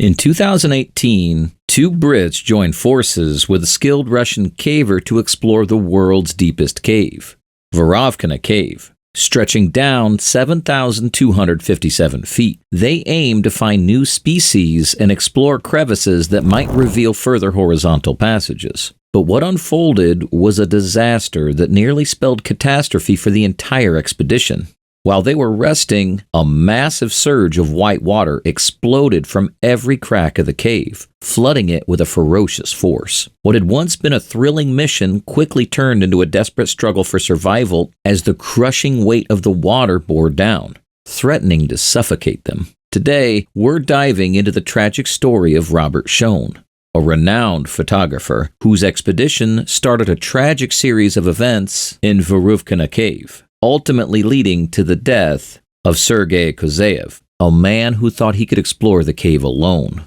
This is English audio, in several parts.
In 2018, two Brits joined forces with a skilled Russian caver to explore the world's deepest cave, Veryovkina Cave. Stretching down 7,257 feet, they aim to find new species and explore crevices that might reveal further horizontal passages. But what unfolded was a disaster that nearly spelled catastrophe for the entire expedition. While they were resting, a massive surge of white water exploded from every crack of the cave, flooding it with a ferocious force. What had once been a thrilling mission quickly turned into a desperate struggle for survival as the crushing weight of the water bore down, threatening to suffocate them. Today, we're diving into the tragic story of Robert Schoen, a renowned photographer whose expedition started a tragic series of events in Veryovkina Cave, ultimately leading to the death of Sergei Kozeev, a man who thought he could explore the cave alone.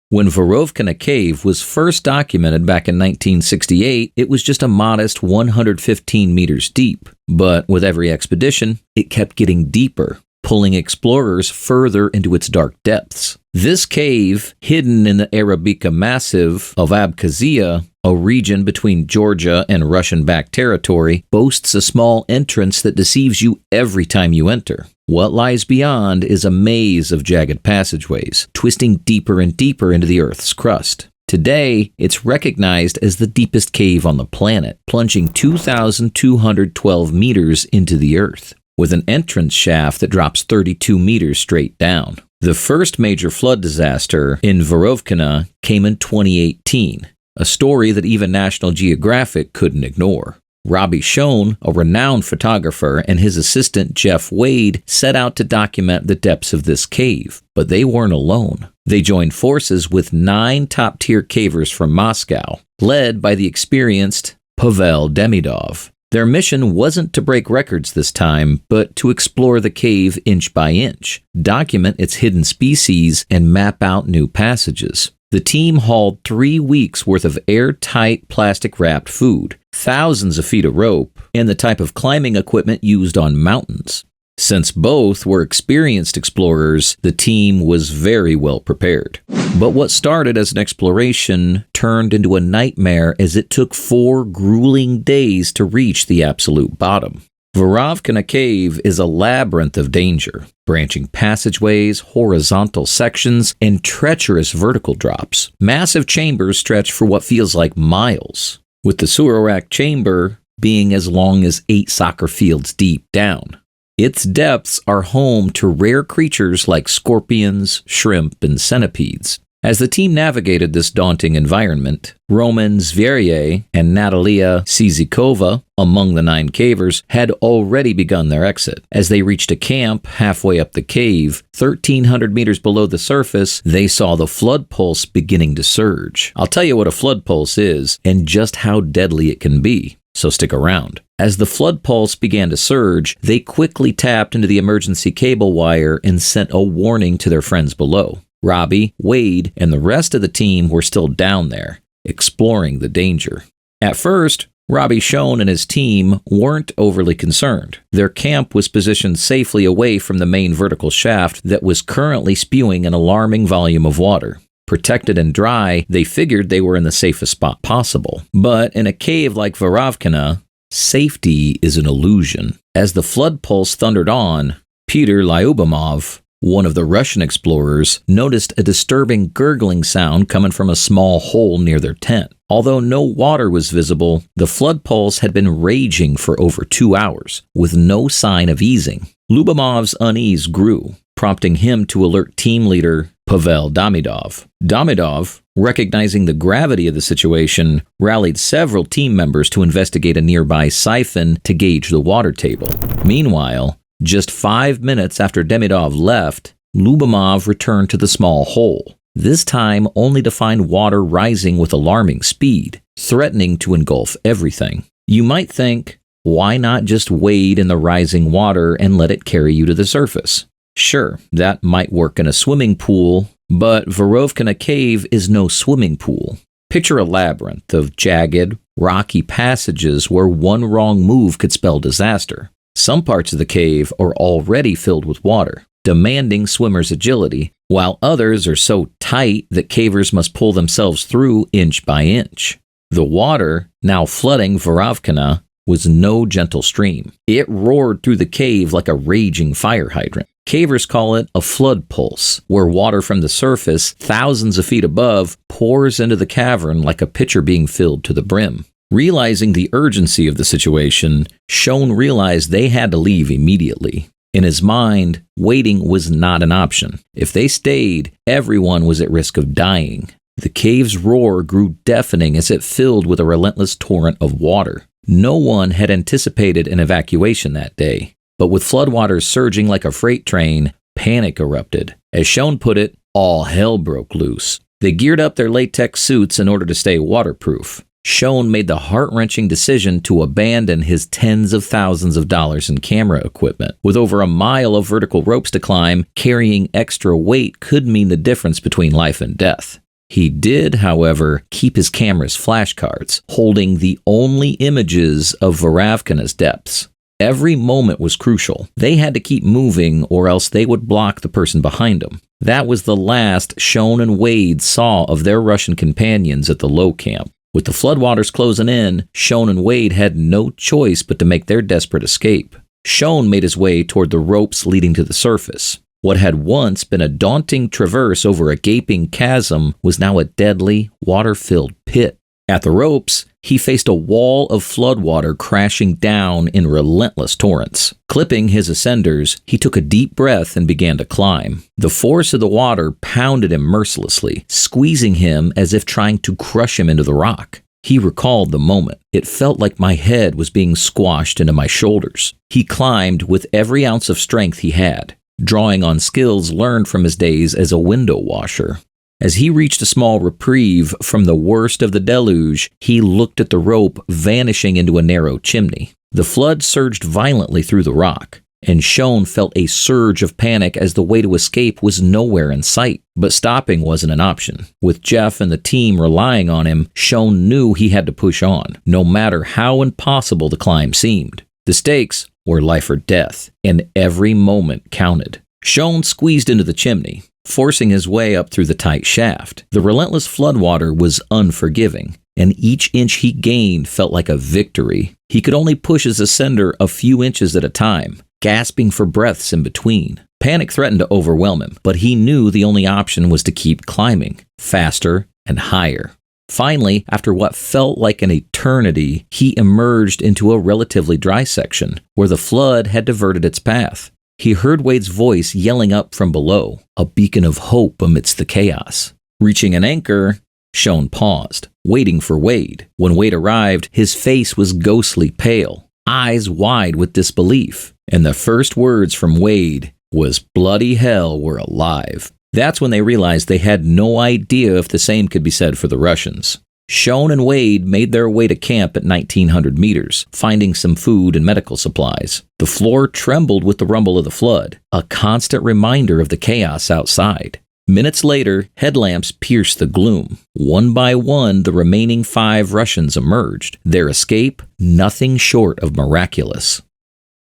When Veryovkina Cave was first documented back in 1968, it was just a modest 115 meters deep. But with every expedition, it kept getting deeper, pulling explorers further into its dark depths. This cave, hidden in the Veryovkina Massif of Abkhazia, a region between Georgia and Russian-backed territory, boasts a small entrance that deceives you every time you enter. What lies beyond is a maze of jagged passageways, twisting deeper and deeper into the Earth's crust. Today, it's recognized as the deepest cave on the planet, plunging 2,212 meters into the Earth, with an entrance shaft that drops 32 meters straight down. The first major flood disaster in Veryovkina came in 2018, a story that even National Geographic couldn't ignore. Robbie Schoen, a renowned photographer, and his assistant Jeff Wade set out to document the depths of this cave, but they weren't alone. They joined forces with 9 top-tier cavers from Moscow, led by the experienced Pavel Demidov. Their mission wasn't to break records this time, but to explore the cave inch by inch, document its hidden species, and map out new passages. The team hauled 3 weeks' worth of airtight plastic-wrapped food, thousands of feet of rope, and the type of climbing equipment used on mountains. Since both were experienced explorers, the team was very well prepared. But what started as an exploration turned into a nightmare as it took 4 grueling days to reach the absolute bottom. Veryovkina Cave is a labyrinth of danger, branching passageways, horizontal sections, and treacherous vertical drops. Massive chambers stretch for what feels like miles, with the Surorak chamber being as long as 8 soccer fields deep down. Its depths are home to rare creatures like scorpions, shrimp, and centipedes. As the team navigated this daunting environment, Roman Zverye and Natalia Sizikova, among the 9 cavers, had already begun their exit. As they reached a camp halfway up the cave, 1,300 meters below the surface, they saw the flood pulse beginning to surge. I'll tell you what a flood pulse is and just how deadly it can be, so stick around. As the flood pulse began to surge, they quickly tapped into the emergency cable wire and sent a warning to their friends below. Robbie, Wade, and the rest of the team were still down there, exploring the danger. At first, Robbie Schoen and his team weren't overly concerned. Their camp was positioned safely away from the main vertical shaft that was currently spewing an alarming volume of water. Protected and dry, they figured they were in the safest spot possible. But in a cave like Veryovkina, safety is an illusion. As the flood pulse thundered on, Peter Lyubimov, one of the Russian explorers, noticed a disturbing gurgling sound coming from a small hole near their tent. Although no water was visible, the flood pulse had been raging for over 2 hours, with no sign of easing. Lyubimov's unease grew, prompting him to alert team leader Pavel Demidov. Demidov, recognizing the gravity of the situation, rallied several team members to investigate a nearby siphon to gauge the water table. Meanwhile, just 5 minutes after Demidov left, Lyubimov returned to the small hole, this time only to find water rising with alarming speed, threatening to engulf everything. You might think, why not just wade in the rising water and let it carry you to the surface? Sure, that might work in a swimming pool, but Veryovkina Cave is no swimming pool. Picture a labyrinth of jagged, rocky passages where one wrong move could spell disaster. Some parts of the cave are already filled with water, demanding swimmers' agility, while others are so tight that cavers must pull themselves through inch by inch. The water, now flooding Veryovkina, was no gentle stream. It roared through the cave like a raging fire hydrant. Cavers call it a flood pulse, where water from the surface, thousands of feet above, pours into the cavern like a pitcher being filled to the brim. Realizing the urgency of the situation, Schoen realized they had to leave immediately. In his mind, waiting was not an option. If they stayed, everyone was at risk of dying. The cave's roar grew deafening as it filled with a relentless torrent of water. No one had anticipated an evacuation that day, but with floodwaters surging like a freight train, panic erupted. As Schoen put it, all hell broke loose. They geared up their latex suits in order to stay waterproof. Schoen made the heart-wrenching decision to abandon his tens of thousands of dollars in camera equipment. With over a mile of vertical ropes to climb, carrying extra weight could mean the difference between life and death. He did, however, keep his camera's flashcards, holding the only images of Veryovkina's depths. Every moment was crucial. They had to keep moving or else they would block the person behind them. That was the last Schoen and Wade saw of their Russian companions at the low camp. With the floodwaters closing in, Schoen and Wade had no choice but to make their desperate escape. Schoen made his way toward the ropes leading to the surface. What had once been a daunting traverse over a gaping chasm was now a deadly, water-filled pit. At the ropes, he faced a wall of floodwater crashing down in relentless torrents. Clipping his ascenders, he took a deep breath and began to climb. The force of the water pounded him mercilessly, squeezing him as if trying to crush him into the rock. He recalled the moment. It felt like my head was being squashed into my shoulders. He climbed with every ounce of strength he had, drawing on skills learned from his days as a window washer. As he reached a small reprieve from the worst of the deluge, he looked at the rope vanishing into a narrow chimney. The flood surged violently through the rock, and Schoen felt a surge of panic as the way to escape was nowhere in sight. But stopping wasn't an option. With Jeff and the team relying on him, Schoen knew he had to push on, no matter how impossible the climb seemed. The stakes were life or death, and every moment counted. Schoen squeezed into the chimney, forcing his way up through the tight shaft. The relentless floodwater was unforgiving, and each inch he gained felt like a victory. He could only push his ascender a few inches at a time, gasping for breaths in between. Panic threatened to overwhelm him, but he knew the only option was to keep climbing, faster and higher. Finally, after what felt like an eternity, he emerged into a relatively dry section, where the flood had diverted its path. He heard Wade's voice yelling up from below, a beacon of hope amidst the chaos. Reaching an anchor, Schoen paused, waiting for Wade. When Wade arrived, his face was ghostly pale, eyes wide with disbelief, and the first words from Wade was, "Bloody hell, we're alive." That's when they realized they had no idea if the same could be said for the Russians. Schoen and Wade made their way to camp at 1,900 meters, finding some food and medical supplies. The floor trembled with the rumble of the flood, a constant reminder of the chaos outside. Minutes later, headlamps pierced the gloom. One by one, the remaining 5 Russians emerged, their escape nothing short of miraculous.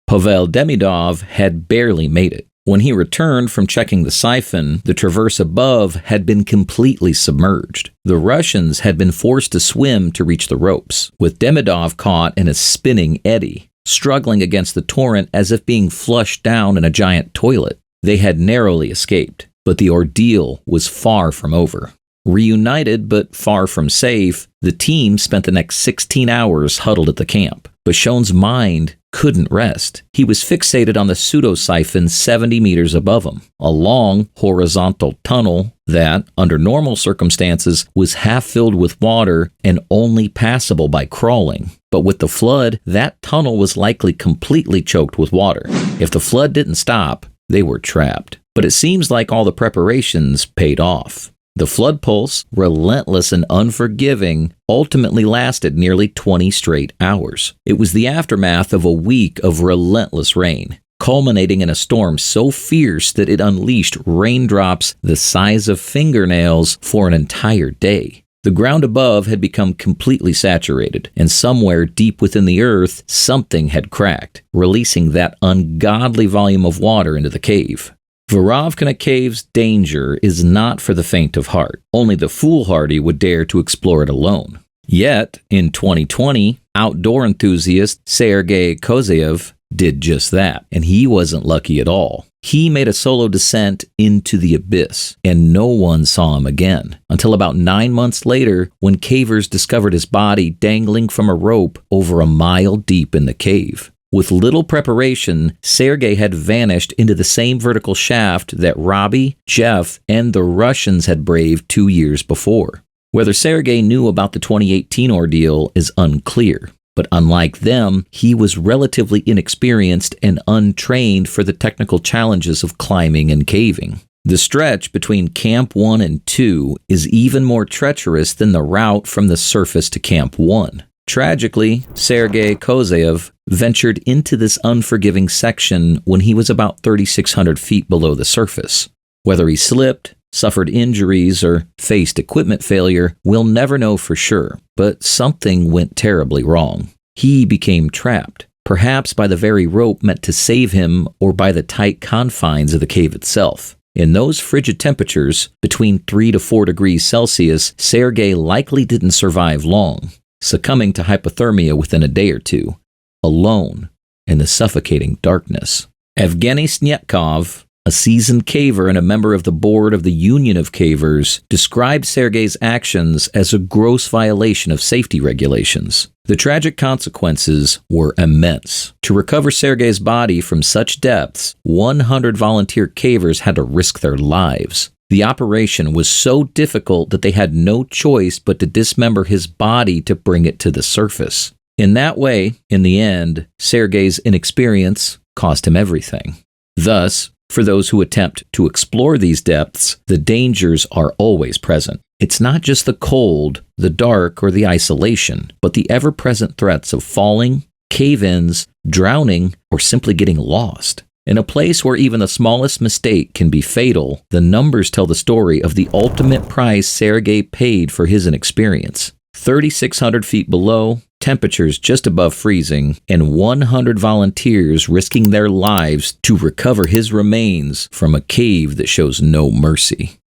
Pavel Demidov had barely made it. When he returned from checking the siphon, the traverse above had been completely submerged. The Russians had been forced to swim to reach the ropes, with Demidov caught in a spinning eddy, struggling against the torrent as if being flushed down in a giant toilet. They had narrowly escaped, but the ordeal was far from over. Reunited but far from safe, the team spent the next 16 hours huddled at the camp. But Schoen's mind couldn't rest. He was fixated on the pseudo-siphon 70 meters above him, a long horizontal tunnel that, under normal circumstances, was half filled with water and only passable by crawling. But with the flood, that tunnel was likely completely choked with water. If the flood didn't stop, they were trapped. But it seems like all the preparations paid off. The flood pulse, relentless and unforgiving, ultimately lasted nearly 20 straight hours. It was the aftermath of a week of relentless rain, culminating in a storm so fierce that it unleashed raindrops the size of fingernails for an entire day. The ground above had become completely saturated, and somewhere deep within the earth, something had cracked, releasing that ungodly volume of water into the cave. Veryovkina Cave's danger is not for the faint of heart. Only the foolhardy would dare to explore it alone. Yet, in 2020, outdoor enthusiast Sergei Kozeev did just that, and he wasn't lucky at all. He made a solo descent into the abyss, and no one saw him again, until about 9 months later when cavers discovered his body dangling from a rope over a mile deep in the cave. With little preparation, Sergei had vanished into the same vertical shaft that Robbie, Jeff, and the Russians had braved 2 years before. Whether Sergei knew about the 2018 ordeal is unclear, but unlike them, he was relatively inexperienced and untrained for the technical challenges of climbing and caving. The stretch between Camp 1 and 2 is even more treacherous than the route from the surface to Camp 1. Tragically, Sergei Kozeev ventured into this unforgiving section when he was about 3,600 feet below the surface. Whether he slipped, suffered injuries, or faced equipment failure, we'll never know for sure, but something went terribly wrong. He became trapped, perhaps by the very rope meant to save him or by the tight confines of the cave itself. In those frigid temperatures, between 3 to 4 degrees Celsius, Sergei likely didn't survive long, succumbing to hypothermia within a day or two, alone in the suffocating darkness. Evgeny Snetkov, a seasoned caver and a member of the board of the Union of Cavers, described Sergei's actions as a gross violation of safety regulations. The tragic consequences were immense. To recover Sergei's body from such depths, 100 volunteer cavers had to risk their lives. The operation was so difficult that they had no choice but to dismember his body to bring it to the surface. In that way, in the end, Sergei's inexperience cost him everything. Thus, for those who attempt to explore these depths, the dangers are always present. It's not just the cold, the dark, or the isolation, but the ever-present threats of falling, cave-ins, drowning, or simply getting lost. In a place where even the smallest mistake can be fatal, the numbers tell the story of the ultimate price Sergei paid for his inexperience. 3,600 feet below, temperatures just above freezing, and 100 volunteers risking their lives to recover his remains from a cave that shows no mercy.